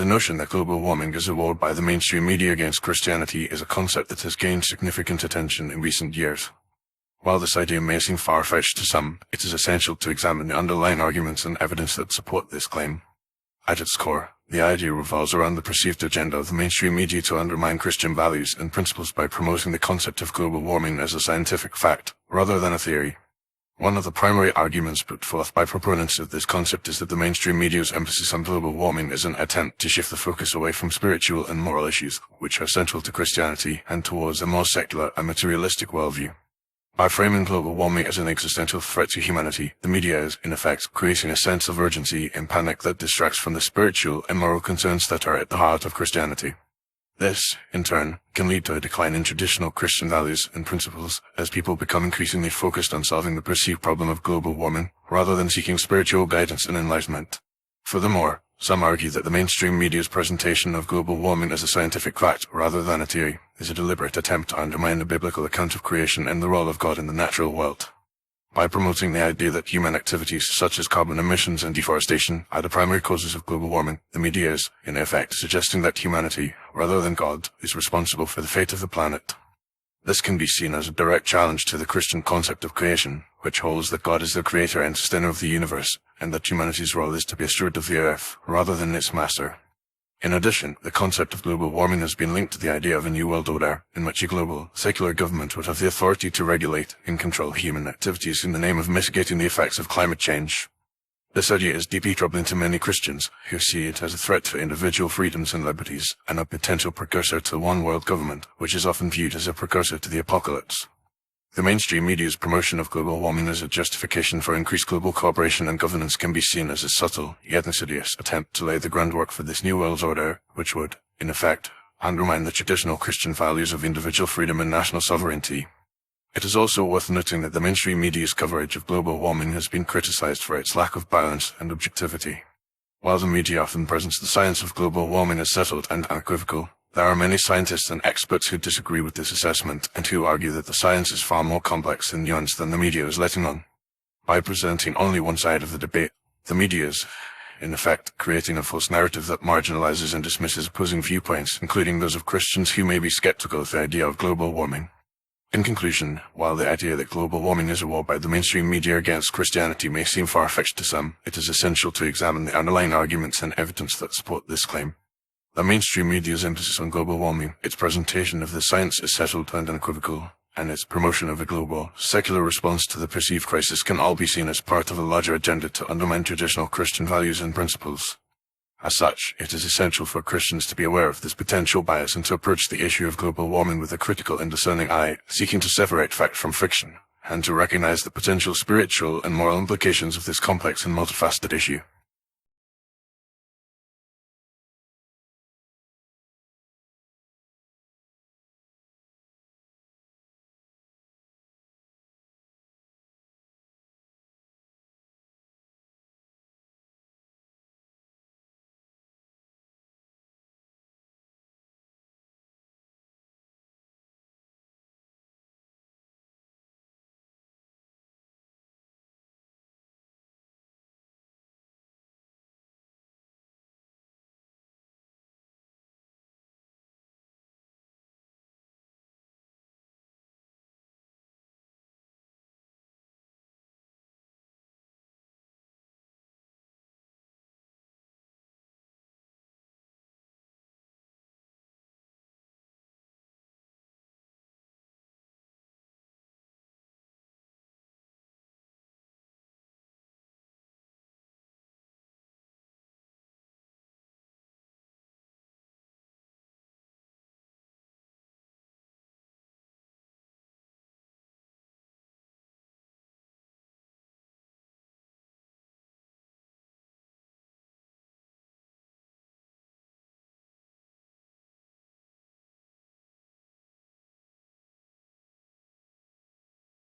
The notion that global warming is a war by the mainstream media against Christianity is a concept that has gained significant attention in recent years. While this idea may seem far-fetched to some, it is essential to examine the underlying arguments and evidence that support this claim. At its core, the idea revolves around the perceived agenda of the mainstream media to undermine Christian values and principles by promoting the concept of global warming as a scientific fact, rather than a theory. One of the primary arguments put forth by proponents of this concept is that the mainstream media's emphasis on global warming is an attempt to shift the focus away from spiritual and moral issues, which are central to Christianity, and towards a more secular and materialistic worldview. By framing global warming as an existential threat to humanity, the media is, in effect, creating a sense of urgency and panic that distracts from the spiritual and moral concerns that are at the heart of Christianity. This, in turn, can lead to a decline in traditional Christian values and principles as people become increasingly focused on solving the perceived problem of global warming, rather than seeking spiritual guidance and enlightenment. Furthermore, some argue that the mainstream media's presentation of global warming as a scientific fact, rather than a theory, is a deliberate attempt to undermine the biblical account of creation and the role of God in the natural world. By promoting the idea that human activities such as carbon emissions and deforestation are the primary causes of global warming, the media is, in effect, suggesting that humanity, rather than God, is responsible for the fate of the planet. This can be seen as a direct challenge to the Christian concept of creation, which holds that God is the creator and sustainer of the universe, and that humanity's role is to be a steward of the earth, rather than its master. In addition, the concept of global warming has been linked to the idea of a new world order, in which a global, secular government would have the authority to regulate and control human activities in the name of mitigating the effects of climate change. This idea is deeply troubling to many Christians, who see it as a threat to individual freedoms and liberties, and a potential precursor to one world government, which is often viewed as a precursor to the apocalypse. The mainstream media's promotion of global warming as a justification for increased global cooperation and governance can be seen as a subtle, yet insidious, attempt to lay the groundwork for this new world order, which would, in effect, undermine the traditional Christian values of individual freedom and national sovereignty. It is also worth noting that the mainstream media's coverage of global warming has been criticized for its lack of balance and objectivity. While the media often presents the science of global warming as settled and unequivocal, there are many scientists and experts who disagree with this assessment and who argue that the science is far more complex and nuanced than the media is letting on. By presenting only one side of the debate, the media is, in effect, creating a false narrative that marginalizes and dismisses opposing viewpoints, including those of Christians who may be skeptical of the idea of global warming. In conclusion, while the idea that global warming is a war by the mainstream media against Christianity may seem far-fetched to some, it is essential to examine the underlying arguments and evidence that support this claim. The mainstream media's emphasis on global warming, its presentation of the science as settled and unequivocal, and its promotion of a global, secular response to the perceived crisis can all be seen as part of a larger agenda to undermine traditional Christian values and principles. As such, it is essential for Christians to be aware of this potential bias and to approach the issue of global warming with a critical and discerning eye, seeking to separate fact from fiction, and to recognize the potential spiritual and moral implications of this complex and multifaceted issue.